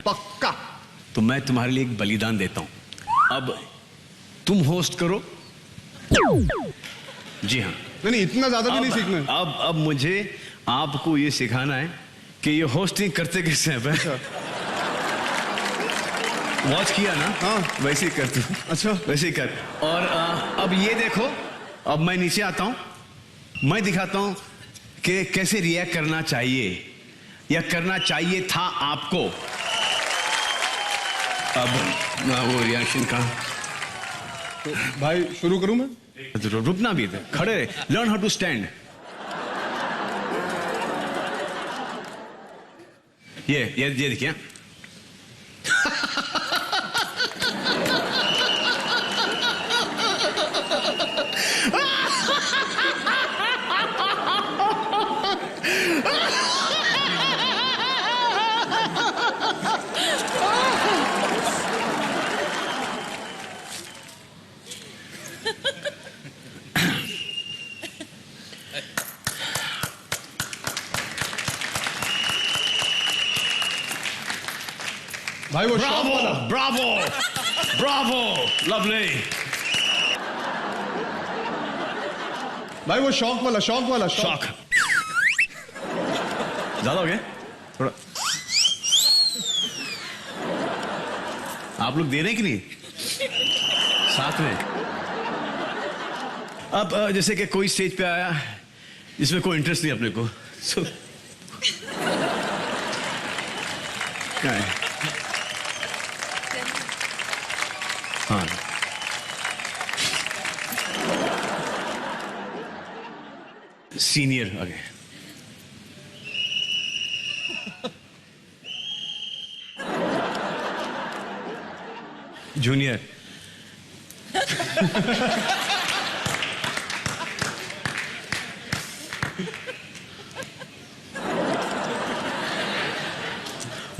पक्का। तो मैं तुम्हारे लिए एक बलिदान देता हूं। अब तुम होस्ट करो। जी हाँ। नहीं, इतना ज्यादा भी नहीं सीखना है। अब मुझे आपको ये सिखाना है कि ये होस्टिंग करते कैसे हैं। अच्छा। वॉच किया ना? हाँ, वैसे ही कर तू। अच्छा, वैसे ही कर। और अब ये देखो, अब मैं नीचे आता हूं, मैं दिखाता हूं कि कैसे रिएक्ट करना चाहिए या करना चाहिए था आपको। अब वो रिएक्शन का तो भाई शुरू करूं मैं? रुकना भी था, खड़े रहे। Learn how to stand. ये देखिए। भाई वो शॉक वाला। Bravo, bravo, lovely. भाई वो शॉक वाला, शॉक वाला, शॉक। ज्यादा हो गया थोड़ा। आप लोग दे रहे हैं कि नहीं साथ में? अब जैसे कि कोई स्टेज पे आया जिसमें कोई इंटरेस्ट नहीं अपने को, क्या है? हाँ, सीनियर आगे। जूनियर।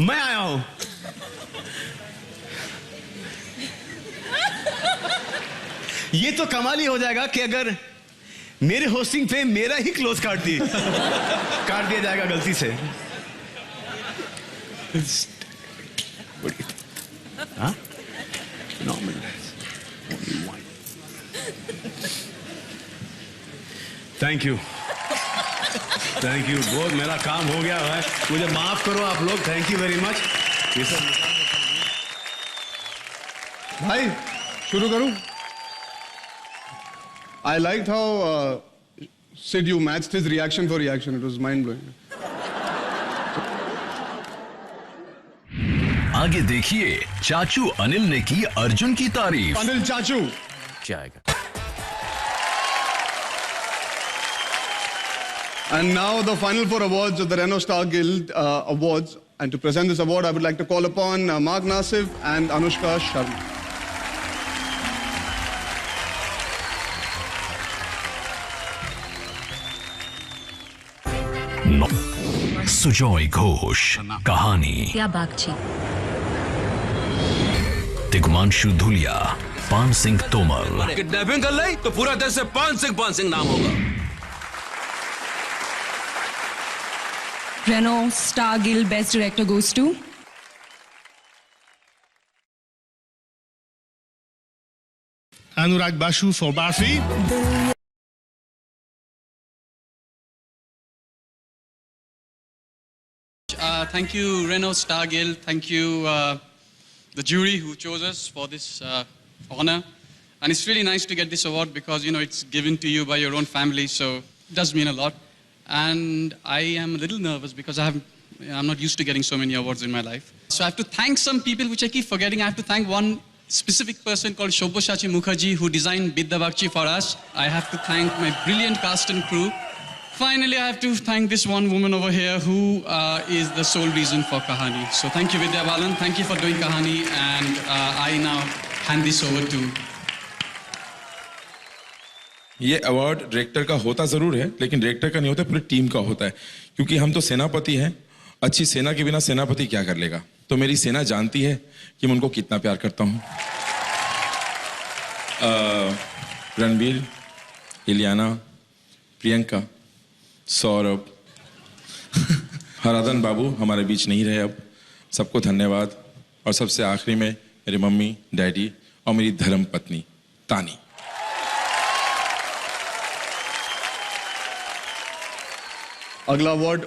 मैं आया हूं। ये तो कमाल ही हो जाएगा कि अगर मेरे होस्टिंग पे मेरा ही क्लोज काट दिया जाएगा गलती से। हाँ? Thank you, thank you. बहुत मेरा काम हो गया है, मुझे माफ करो आप लोग। Thank you very much. ये सब भाई शुरू करूं? I liked how Sid, you matched his reaction for reaction. It was mind blowing. आगे देखिए, चाचू अनिल ने की अर्जुन की तारीफ। अनिल चाचू जाएगा। And now the final four awards of the Renault Star Guild Awards. And to present this award, I would like to call upon Mark Nasif and Anushka Sharma. Sujoy Ghosh, कहानी क्या बागची। तिग्मांशु धुलिया, पान सिंह तोमर। किडनैपिंग कर ली तो पूरा देश से पान सिंह नाम होगा। Renault Star Guild Best Director goes to Anurag Basu for Barfi. Thank you, Renault Star Guild. Thank you, the jury who chose us for this honor. And it's really nice to get this award because, you know, it's given to you by your own family, so it does mean a lot. And I am a little nervous because I'm not used to getting so many awards in my life. So I have to thank some people, which I keep forgetting. I have to thank one specific person called Shobhoshachi Mukherjee, who designed Bidda Bakshi for us. I have to thank my brilliant cast and crew. Finally, I have to thank this one woman over here who is the sole reason for Kahani. So thank you, Vidya Balan. Thank you for doing Kahani. And I now hand this over to... ये award director का होता जरूर है, लेकिन director का नहीं होता, पूरी टीम का होता है। क्योंकि हम तो सेनापति हैं, अच्छी सेना के बिना सेनापति क्या कर लेगा। तो मेरी सेना जानती है कि मैं उनको कितना प्यार करता हूँ। रणबीर, इलियाना, प्रियंका, सौरभ, हराधन बाबू हमारे बीच नहीं रहे अब, सबको धन्यवाद। और सबसे आखिरी में मेरी मम्मी, डैडी और मेरी धर्म पत्नी तानी। अगला अवार्ड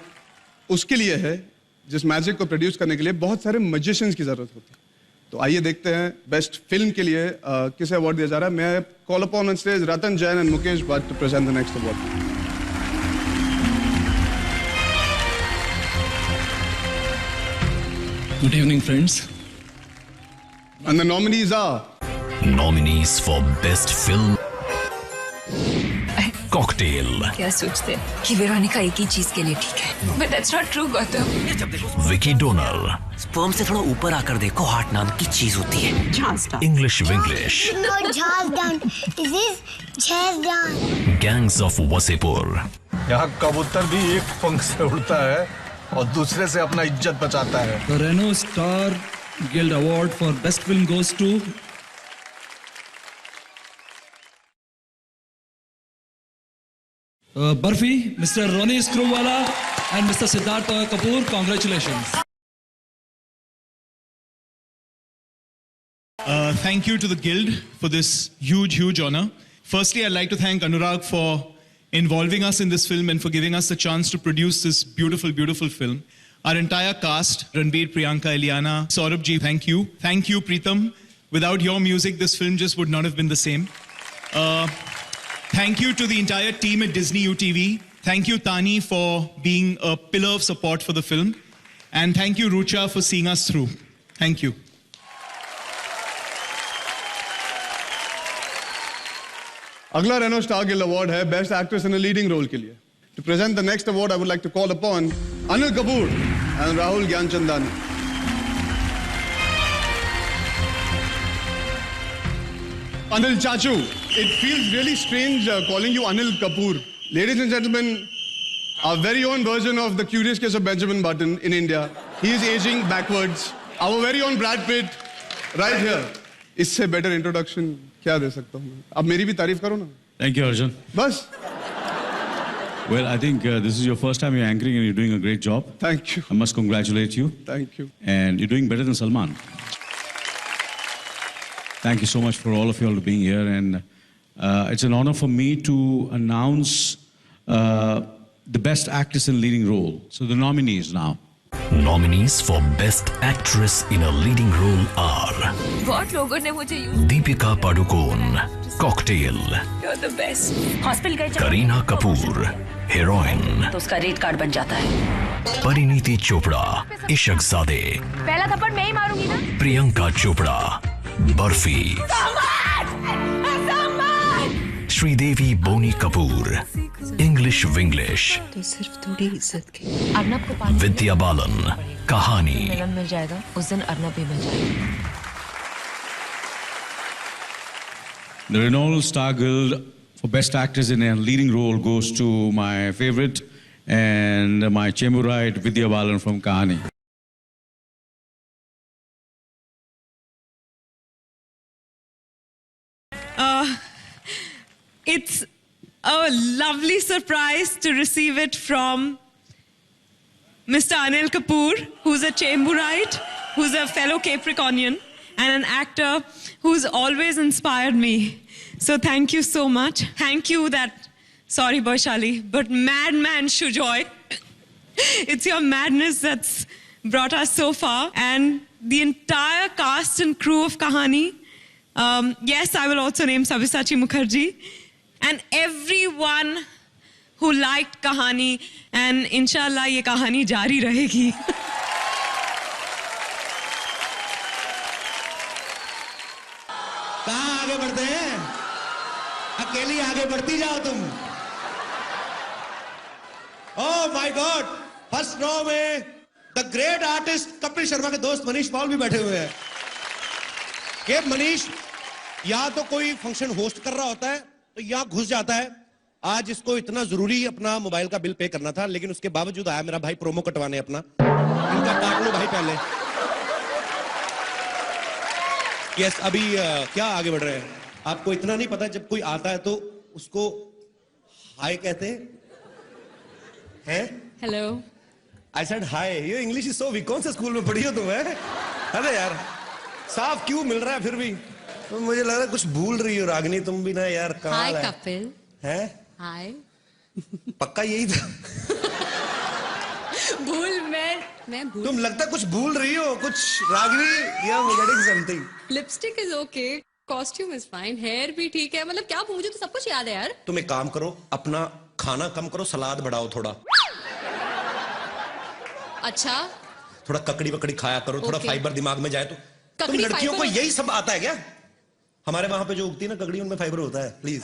उसके लिए है जिस मैजिक को प्रोड्यूस करने के लिए बहुत सारे मैजिशियंस की जरूरत होती है। तो आइए देखते हैं बेस्ट फिल्म के लिए किसे अवार्ड दिया जा रहा है। मैं call upon on stage Ratan Jain and Mukesh Bhatt to present the next award. Good evening, friends. And the nominees are Nominees for Best Film Cocktail, क्या सोचते हैं कि वेरोनिका एक ही चीज के लिए ठीक है, but that's not true Gautam. Vicky Donor, sperm से थोड़ा ऊपर आकर देखो, हार्ट नाम की चीज होती है। English Winglish, No, jazz down. This is jazz down. Gangs of Wasseypur, यहाँ कबूतर भी एक पंख से उड़ता है और दूसरे से अपना इज्जत बचाता है। The Renault Star Guild Award for Best Film goes to Barfi, Mr. Ronnie Screwwala and Mr. Siddhartha Kapoor. Congratulations. Thank you to the Guild for this huge honor. Firstly, I'd like to thank Anurag for involving us in this film and for giving us the chance to produce this beautiful film. Our entire cast, Ranveer, Priyanka, Eliana, Saurabh ji, thank you. Thank you, Preetham. Without your music, this film just would not have been the same. Thank you to the entire team at Disney UTV. Thank you, Tani, for being a pillar of support for the film. And thank you, Rucha, for seeing us through. Thank you. अगला Reno star guild award है best actress in a leading role के लिए। To present the next award I would like to call upon Anil Kapoor and Rahul Gyanchandani. Anil Chachu, it feels really strange calling you Anil Kapoor. Ladies and gentlemen, our very own version of The Curious Case of Benjamin Button in India. He is aging backwards. Our very own Brad Pitt, right here. इससे better introduction क्या दे सकता हूँ? अब मेरी भी तारीफ करो ना। Thank you, Arjun. बस। Well, I think this is your first time you're anchoring and you're doing a great job. Thank you. I must congratulate you. Thank you. And you're doing better than Salman. Thank you so much for all of you all being here, and it's an honor for me to announce the best actress in leading role. So the nominees now. Nominees for Best Actress in a Leading Role are बहुत लोगों ने मुझे Deepika Padukone, Cocktail, You're the best. Hospital गए Kareena Kapoor, Heroine, तो उसका rate card बन जाता है। Pariniti Chopra, Ishaqzade, पहला थप्पड़ मैं ही मारूंगी ना। Priyanka Chopra, Barfi, Sridevi Boni Kapoor, English Winglish, तो सिर्फ थोड़ी इज्जत की। अर्नब को Vidya Balan, Kahani, मिलन मिल जाएगा, उस दिन अर्नब भी मिल जाएगा। The Renault Star Guild for Best Actress in a Leading Role goes to my favorite and my Chemurite Vidya Balan from Kahani. It's a lovely surprise to receive it from Mr. Anil Kapoor, who's a Chamberite, who's a fellow Capricornian, and an actor who's always inspired me. So thank you so much. Thank you that, sorry Boishali, but madman Shujoy. It's your madness that's brought us so far. And the entire cast and crew of Kahani. Yes, I will also name Sabyasachi Mukherjee. And everyone who liked Kahani, and inshallah ये कहानी जारी रहेगी। कहाँ आगे बढ़ते हैं? अकेली आगे बढ़ती जाओ तुम। Oh my God, first row में the great artist Kapil Sharma के दोस्त मनीष पॉल भी बैठे हुए हैं। ये मनीष या तो कोई फंक्शन होस्ट कर रहा होता है तो यहाँ घुस जाता है। आज इसको इतना जरूरी अपना मोबाइल का बिल पे करना था, लेकिन उसके बावजूद आया मेरा भाई प्रोमो कटवाने अपना। इनका काट लो भाई पहले। यस, अभी क्या आगे बढ़ रहे हैं? आपको इतना नहीं पता, जब कोई आता है तो उसको हाय कहते हैं? Hello. I said hi. Your English is so weak. कौन से स्कूल में पढ़ी हो तुम? अरे यार साफ क्यों मिल रहा है फिर भी? तो मुझे लग रहा है कुछ भूल रही हो रागनी तुम भी ना यार. हाय कपिल. हैं? हाय. पक्का यही था. भूल मैं भूल. तुम लगता कुछ भूल रही हो कुछ रागनी. या forgetting something. Lipstick is okay. Costume is fine. Hair भी ठीक है. मतलब क्या मुझे तो सब कुछ याद है यार. तुम एक काम करो अपना खाना कम करो सलाद बढ़ाओ थोड़ा. अच्छा. थोड़ा ककड़ी वकड़ी खाया करो. थोड़ा फाइबर दिमाग में जाए तो. तुम लड़कियों को यही सब आता है क्या? हमारे वहां पे जो उगती है ना ककड़ी उनमें फाइबर होता है. प्लीज.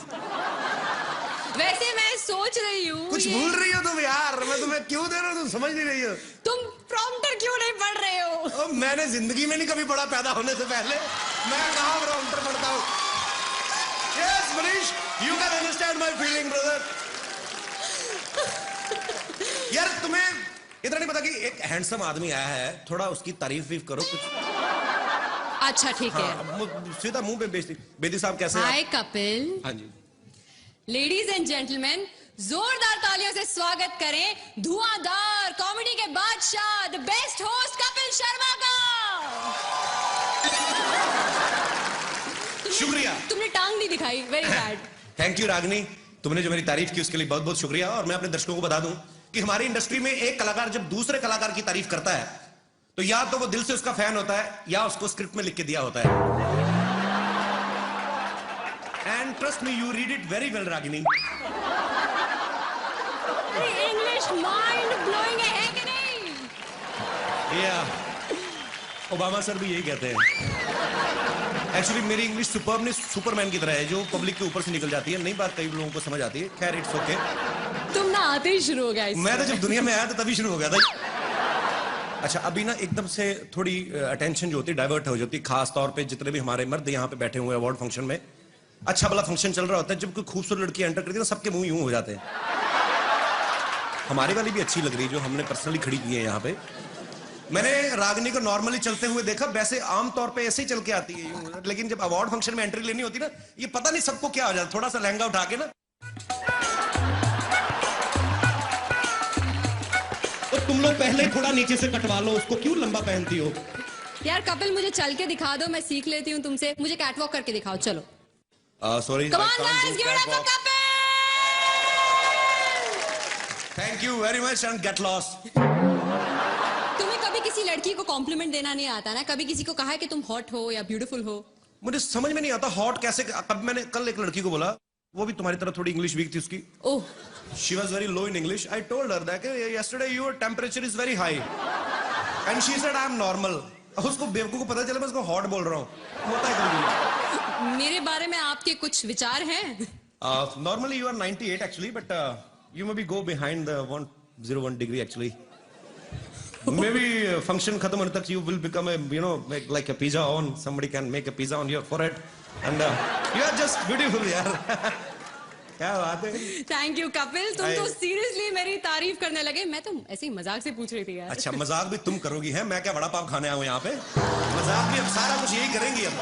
वैसे मैं सोच रही हूँ कुछ भूल रही हो तुम यार. मैं तुम्हें क्यों दे रहा हूँ तुम समझ नहीं रही हो. तुम प्रॉम्प्टर क्यों नहीं पढ़ रहे हो? मैंने जिंदगी में नहीं कभी पढ़ा पैदा होने से पहले. मैं कहाँ प्रॉम्प्टर पढ़ता हूँ. Yes, Manish, you can understand my feeling, brother. यार तुम्हें इतना नहीं पता कि एक हैंडसम आदमी आया है. थोड़ा उसकी तारीफ वीफ करो कुछ. अच्छा ठीक है. सीधा मुंह पे बेइज्जती. बेदी साहब कैसे हैं? हाय कपिल. हाँ जी. लेडीज एंड जेंटलमैन जोरदार तालियों से स्वागत करें धुआंधार कॉमेडी के बादशाह the best host Kapil Sharma का. शुक्रिया. तुमने टांग नहीं दिखाई. Very bad. थैंक यू रागनी. तुमने जो मेरी तारीफ की उसके लिए बहुत बहुत शुक्रिया. और मैं अपने दर्शकों को बता दूं कि हमारी इंडस्ट्री में एक कलाकार जब दूसरे कलाकार की तारीफ करता है तो या तो वो दिल से उसका फैन होता है या उसको स्क्रिप्ट में लिख के दिया होता है. And trust me you read it very well Ragini. English mind blowing है कि नहीं? या ओबामा सर भी यही कहते हैं. एक्चुअली मेरी इंग्लिश सुपर्ब सुपरमैन की तरह है जो पब्लिक के ऊपर से निकल जाती है. नई बात कई लोगों को समझ आती है. खैर इट्स ओके. तुम ना आते ही शुरू हो गया. मैं तो जब दुनिया में आया तो तभी शुरू हो गया था. अच्छा अभी ना एकदम से थोड़ी अटेंशन जो होती है डाइवर्ट हो जाती है. खास तौर पे जितने भी हमारे मर्द यहाँ पे बैठे हुए अवार्ड फंक्शन में अच्छा भला फंक्शन चल रहा होता है. जब कोई खूबसूरत लड़की एंटर करती है ना सबके मुंह यूं हो जाते हैं. हमारी वाली भी अच्छी लग रही है जो हमने पर्सनली खड़ी की है यहाँ पे. मैंने रागनी को नॉर्मली चलते हुए देखा. वैसे आमतौर पे ऐसे ही चल के आती है. लेकिन जब अवार्ड फंक्शन में एंट्री लेनी होती ना ये पता नहीं सबको क्या हो जाता. थोड़ा सा लहंगा उठा के ना तो तुम लोग पहले थोड़ा नीचे से कटवा लो उसको. क्यों लंबा पहनती हो? यार कपिल मुझे चल के दिखा दो. मैं सीख लेती हूँ तुमसे. मुझे कैटवॉक करके दिखाओ. चलो. Sorry. Thank you very much and get lost. तुम्हें कभी किसी लड़की को कॉम्प्लीमेंट देना नहीं आता ना? कभी किसी को कहा है कि तुम हॉट हो या ब्यूटीफुल हो? मुझे समझ में नहीं आता हॉट कैसे. कब मैंने कल एक लड़की को बोला वो भी तुम्हारी तरह थोड़ी इंग्लिश वीक थी उसकी. ओह. She was very low in English. I told her that yesterday your temperature is very high, and she said I am normal. उसको बेवकूफ को पता चला मैं उसको हॉट बोल रहा हूँ. होता है कभी. मेरे बारे में आपके कुछ विचार हैं? Normally you are 98 actually, but you maybe go behind the 101 degree actually. Maybe function खत्म होने तक you will become a like a pizza on. Somebody can make a pizza on your forehead, and you are just beautiful यार. क्या बात है. Thank you Kapil. तुम तो seriously मेरी तारीफ करने लगे. मैं तो ऐसे ही मजाक से पूछ रही थी यार. अच्छा मजाक भी तुम करोगी है. मैं क्या वड़ा पाव खाने आया हूँ यहाँ पे. मजाक भी हम सारा कुछ यही करेंगे हम.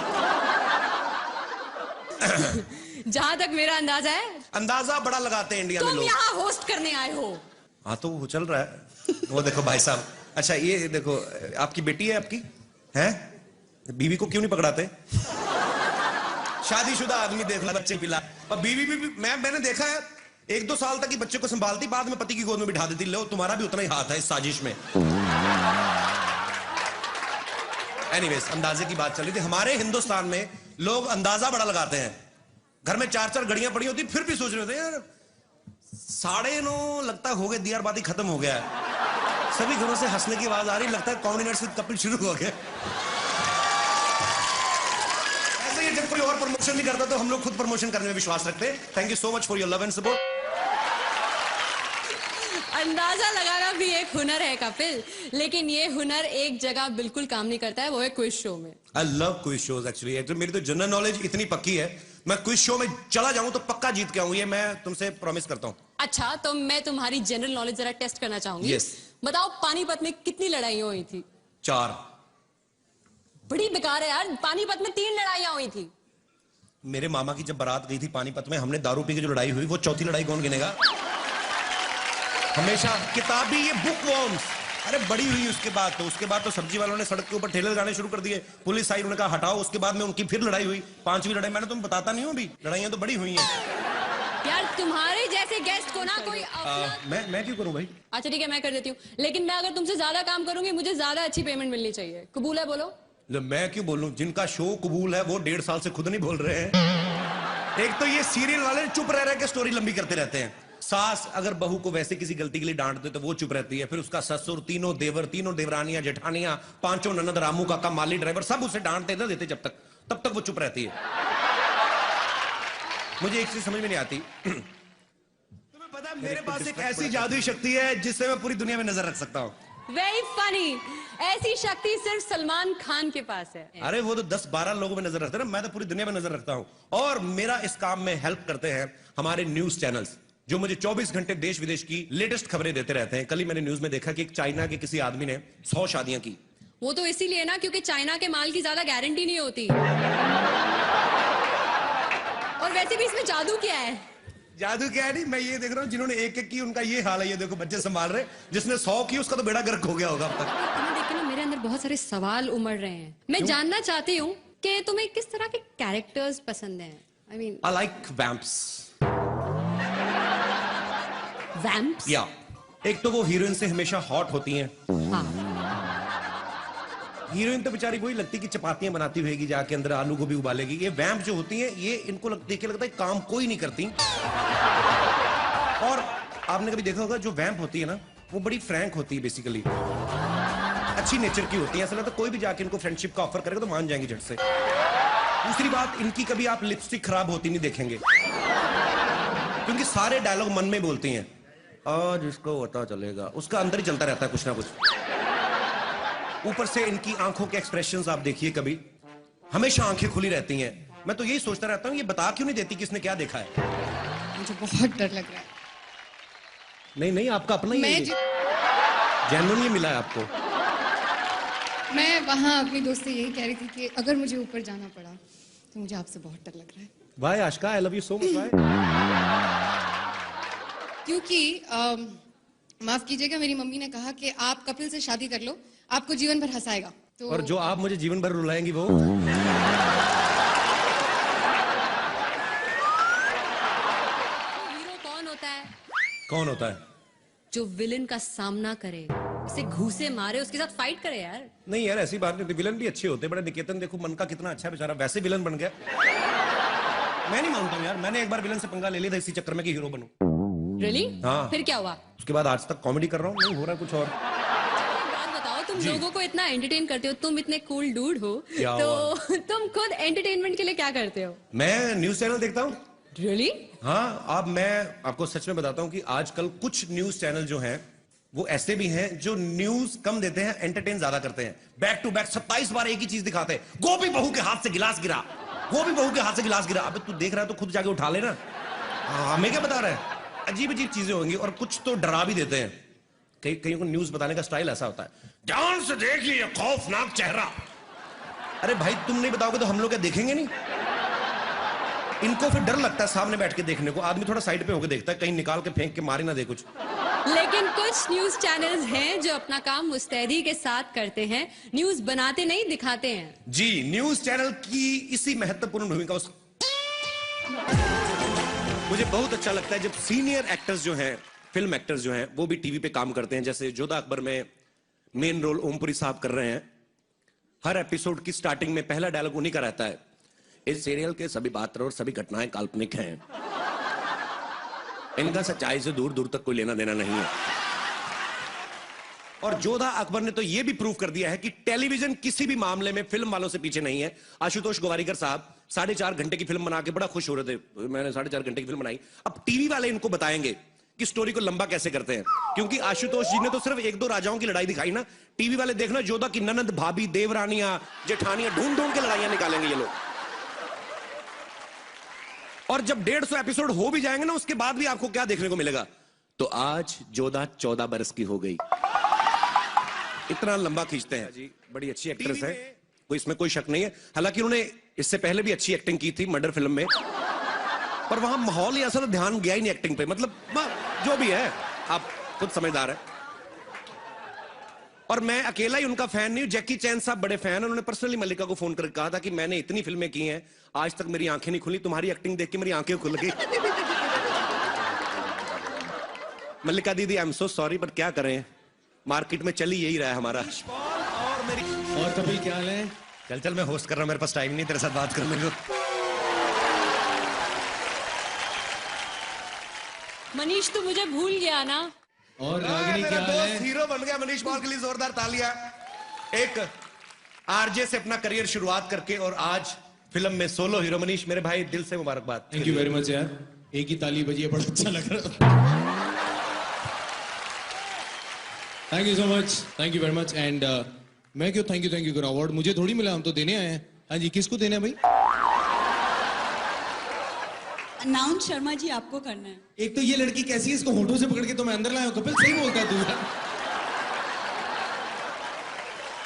जहाँ तक मेरा अंदाजा है. अंदाजा बड़ा लगाते हैं इंडिया में लोग. तुम यहाँ होस्ट करने आए हो. हाँ तो वो चल रहा है. वो देखो भाई साहब. अच्छा ये देखो आपकी बेटी है आपकी है. बीवी को क्यों नहीं पकड़ाते? शादीशुदा आदमी देख ला बच्चे पिला. और बीवी भी मैंने देखा है 1-2 साल तक ही बच्चे को संभालती बाद में पति की गोद में बिठा देती. लो तुम्हारा भी उतना ही हाथ है इस साजिश में. एनीवेज अंदाजे की बात चल रही थी. हमारे हिंदुस्तान में लोग अंदाजा बड़ा लगाते हैं. घर में 4-4 घड़ियां पड़ी होती फिर भी सोच रहे होते यार 9:30 लगता हो गए. दियारबाती खत्म हो गया है. सभी घरों से हंसने की आवाज आ रही. लगता है कॉमेडी नाइट्स विद कपिल शुरू हो गया. जब कोई और प्रमोशन नहीं करता तो हम लोग खुद प्रमोशन करने में विश्वास रखते हैं. Thank you so much for your love and support. अंदाजा लगाना भी एक हुनर है कपिल. लेकिन ये हुनर एक जगह बिल्कुल काम नहीं करता है. वो है क्विज शो में. I love quiz shows actually. मेरी तो जनरल नॉलेज इतनी पक्की है मैं क्विज शो में चला जाऊं तो पक्का जीत के आऊं. ये मैं तुमसे प्रॉमिस करता हूं. अच्छा तो मैं तुम्हारी जनरल नॉलेज जरा टेस्ट करना चाहूंगी. yes. बताओ पानीपत में कितनी लड़ाइयां हुई थी? 4. बड़ी बेकार है यार. पानीपत में 3 लड़ाइयां हुई थी. मेरे मामा की जब बारात गई थी पानीपत में हमने दारू पी के जो लड़ाई हुई वो चौथी लड़ाई कौन गिनेगा? हमेशा किताबी ये बुक वॉर्म्स अरे बड़ी हुई उसके बाद तो सब्जी वालों ने सड़क के ऊपर ठेले लगाने शुरू कर दिए, पुलिस आई, उन्होंने कहा हटाओ, उसके बाद में उनकी फिर लड़ाई हुई, 5वीं लड़ाई। मैंने तुम्हें बताता नहीं हूँ अभी, लड़ाइयाँ तो बड़ी हुई हैं यार। तुम्हारे जैसे गेस्ट को ना कोई मैं क्यों करूँ भाई? अच्छा ठीक है, मैं कर देती हूँ, लेकिन मैं अगर तुमसे ज्यादा काम करूंगी मुझे ज्यादा अच्छी पेमेंट मिलनी चाहिए। कबूल है? बोलो। मैं क्यों बोलूं? जिनका शो कबूल है वो 1.5 साल से खुद नहीं बोल रहे हैं। एक तो ये सीरियल वाले चुप रह रहे के स्टोरी लंबी करते रहते हैं। सास अगर बहू को वैसे किसी गलती के लिए डांट दे तो वो चुप रहती है, फिर उसका ससुर, तीनों देवर, तीनों देवरानियां, जेठानियां, 5 ननद, रामू काका, माली ड्राइवर, सब उसे डांटते देते तब तक वो चुप रहती है। मुझे एक चीज समझ में नहीं आती, तुम्हें पता है मेरे पास एक ऐसी जादुई शक्ति है जिससे मैं पूरी दुनिया में नजर रख सकता हूँ। Very funny. ऐसी शक्ति सिर्फ सलमान खान के पास है। अरे वो तो 10-12 लोगों में नजर रखते हैं ना, मैं तो पूरी दुनिया में नजर रखता हूं। और मेरा इस काम में हेल्प करते हैं हमारे न्यूज चैनल्स, जो मुझे 24 घंटे देश विदेश की लेटेस्ट खबरें देते रहते हैं। कल ही मैंने न्यूज में देखा कि एक चाइना के किसी आदमी ने 100 शादियां की। वो तो इसीलिए ना क्योंकि चाइना के माल की ज्यादा गारंटी नहीं होती। और वैसे भी इसमें जादू क्या है? जादू क्या है? नहीं, मैं ये देख रहा हूँ जिन्होंने एक की उनका ये हाल है। ये देखो बच्चे संभाल रहे, जिसने 100 की उसका तो बेड़ा गर्क हो गया होगा अब तक। तुम्हें देख के ना मेरे अंदर बहुत सारे सवाल उमड़ रहे हैं। मैं जानना चाहती हूँ कि तुम्हें किस तरह के कैरेक्टर्स पसंद हैं? I mean, I like vamps. Vamps? या एक तो वो हीरोइन से हमेशा हॉट होती हैं। हाँ। हीरोइन तो बेचारी वही लगती कि चपातियां बनाती होगी, जाके अंदर आलू गोभी उबालेगी। ये वैम्प जो होती हैं, ये इनको देख के लगता है काम कोई नहीं करती। और आपने कभी देखा होगा जो वैम्प होती है ना, वो बड़ी फ्रैंक होती है, बेसिकली अच्छी नेचर की होती है। ऐसा लगता है कोई भी जाके इनको फ्रेंडशिप का ऑफर करेगा तो मान जाएंगे झट से। दूसरी बात, इनकी कभी आप लिपस्टिक खराब होती नहीं देखेंगे, क्योंकि सारे डायलॉग मन में बोलती हैं। आज इसको पता चलेगा, उसका अंदर ही चलता रहता है कुछ ना कुछ। ऊपर से इनकी आंखों के एक्सप्रेशंस आप देखिए, कभी हमेशा आंखें खुली रहती हैं। मैं तो यही सोचता रहता हूँ, ये बता क्यों नहीं देती किसने क्या देखा है। मुझे बहुत डर लग रहा है। नहीं, आपका अपना ही जेन्युइन ये मिला है आपको। मैं वहां अपनी दोस्त से यही कह रही थी कि अगर मुझे ऊपर जाना पड़ा तो मुझे आपसे बहुत डर लग रहा है। Why Ashika, I love you so much. Why? क्योंकि माफ कीजिएगा, मेरी मम्मी ने कहा कि आप कपिल से शादी कर लो, आपको जीवन भर हंसाएगा। तो और जो आप मुझे जीवन भर रुलाएंगी वो? हीरो कौन होता है? कौन होता है? जो विलन का सामना करे, उसे घूसे मारे, उसके साथ फाइट करे यार। नहीं यार, ऐसी बात नहीं होती। विलन भी अच्छे होते। बड़े निकेतन देखो, मन का कितना अच्छा बेचारा, वैसे विलन बन गया। मैं नहीं मानता हूँ यार, मैंने एक बार विलन से पंगा ले लिया था इसी चक्कर में कि हीरो बनूं। Really? हाँ। फिर क्या हुआ? उसके बाद आज तक कॉमेडी कर रहा हूँ, नहीं हो रहा कुछ और। बात बताओ, तुम लोगों को इतना एंटरटेन करते हो, तुम इतने कूल डूड हो, तो तुम खुद एंटरटेनमेंट के लिए क्या करते हो? मैं न्यूज चैनल देखता हूँ। Really? हाँ, अब मैं आपको सच में बताता हूँ कि आजकल कुछ न्यूज चैनल जो हैं वो ऐसे भी हैं जो न्यूज कम देते हैं, एंटरटेन ज्यादा करते हैं। बैक टू बैक 27 बार एक ही चीज दिखाते हैं। गोभी बहू के हाथ से गिलास गिरा, गोभी बहू के हाथ से गिलास गिरा। अबे तू देख रहा है तो खुद जाके उठा लेना। हमें क्या बता रहा है? अजीब अजीब चीजें होंगी, और कुछ तो डरा भी देते हैं। कहीं को न्यूज बताने का स्टाइल ऐसा होता है, ध्यान से देखिए खौफनाक चेहरा। अरे भाई, तुम नहीं बताओगे तो हम लोग क्या देखेंगे नहीं? इनको फिर डर लगता है सामने बैठ के देखने को। आदमी थोड़ा साइड पे होकर देखता है, कहीं निकाल के फेंक के मारी ना दे कुछ। लेकिन कुछ न्यूज चैनल्स हैं जो अपना काम मुस्तैदी के साथ करते हैं, न्यूज बनाते नहीं दिखाते हैं। जी, न्यूज चैनल की इसी महत्वपूर्ण भूमिका मुझे बहुत अच्छा लगता है जब सीनियर एक्टर्स जो हैं, फिल्म एक्टर्स जो हैं, वो भी टीवी पे काम करते हैं। जैसे जोधा अकबर में मेन रोल ओमपुरी साहब कर रहे हैं। हर एपिसोड की स्टार्टिंग में पहला डायलॉग उन्हीं का रहता है, इस सीरियल के सभी पात्र और सभी घटनाएं काल्पनिक हैं, इनका सच्चाई से दूर दूर तक कोई लेना देना नहीं है। और जोधा अकबर ने तो यह भी प्रूव कर दिया है कि टेलीविजन किसी भी मामले में फिल्म वालों से पीछे नहीं है। आशुतोष गोवारिकर साहब 4.5 घंटे की फिल्म बना के बड़ा खुश हो रहे थे, मैंने 4.5 घंटे की फिल्म बनाई। अब टीवी वाले इनको बताएंगे कि स्टोरी को लंबा कैसे करते हैं, क्योंकि आशुतोष जी ने तो सिर्फ 1-2 राजाओं की लड़ाई दिखाई ना। टीवी वाले देखना, जोधा की ननद, भाभी, देवरानियां, जेठानियां, ढूंढ ढूंढ के लड़ाइयां निकालेंगे ये लोग। और जब 150 एपिसोड हो भी जाएंगे ना, उसके बाद भी आपको क्या देखने को मिलेगा? तो आज जोधा 14 बरस की हो गई। इतना लंबा खींचते हैं जी। बड़ी अच्छी एक्ट्रेस है, कोई इसमें कोई शक नहीं है। हालांकि उन्होंने इससे पहले भी अच्छी एक्टिंग की थी मर्डर फिल्म में, पर वहां माहौल ही ऐसा था, ध्यान गया ही नहीं एक्टिंग पे। मतलब जो भी है, आप खुद समझदार है। और मैं अकेला ही उनका फैन नहीं हूं, जैकी चैन साहब बड़े फैन हैं। उन्होंने पर्सनली मल्लिका को फोन करके कहा था कि मैंने इतनी फिल्में की हैं, आज तक मेरी आंखें नहीं खुली, तुम्हारी एक्टिंग देख के मेरी आंखें खुल गई। मल्लिका दीदी, I am so sorry, but क्या करें, मार्केट में चल ही यही रहा है हमारा। और कपिल क्या हाल है? चल चल, मैं होस्ट कर रहा हूं, मेरे पास टाइम नहीं तेरे साथ बात करने को। मनीष तू मुझे भूल गया ना। और रागिनी क्या हाल है? हीरो बन गया मनीष पॉल के लिए जोरदार तालियां। एक आरजे से अपना करियर शुरुआत करके और आज फिल्म में सोलो हीरो। मनीष मेरे भाई, दिल से मुबारकबाद। थैंक यू वेरी मच यार, एक ही ताली बजी है, बड़ा अच्छा लग रहा। Thank you so much, thank you very much. And मैं क्यों थैंक यू करूं, अवार्ड मुझे थोड़ी मिला, हम तो देने आए हैं। हाँ जी, किसको देना है भाई? अनाउंस शर्मा जी आपको करना है। एक तो ये लड़की कैसी है, इसको होठों से पकड़ के तो मैं अंदर लाया हूं। कपिल सही बोलता है तू यार।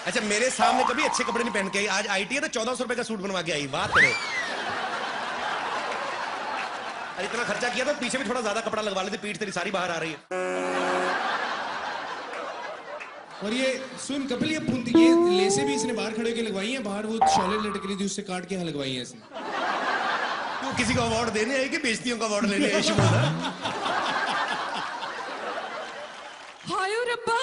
अच्छा, मेरे सामने कभी अच्छे कपड़े नहीं पहन के आई, आज आईटी है तो 1400 रुपए का सूट बनवा के आई। बात करो, अरे इतना खर्चा किया तो पीछे भी थोड़ा ज्यादा कपड़ा लगवा लेते, पीठ तेरी सारी बाहर आ रही है। और ये सुन कपिल, ये लेसे भी इसने बाहर खड़े होकर लगवाई हैं, बाहर वो शॉलेट लटक रही थी उससे काट के यहाँ लगवाई है इसने। तू किसी को अवार्ड देने आई कि बेइज्जतियों का अवार्ड लेने आई? हाय रब्बा,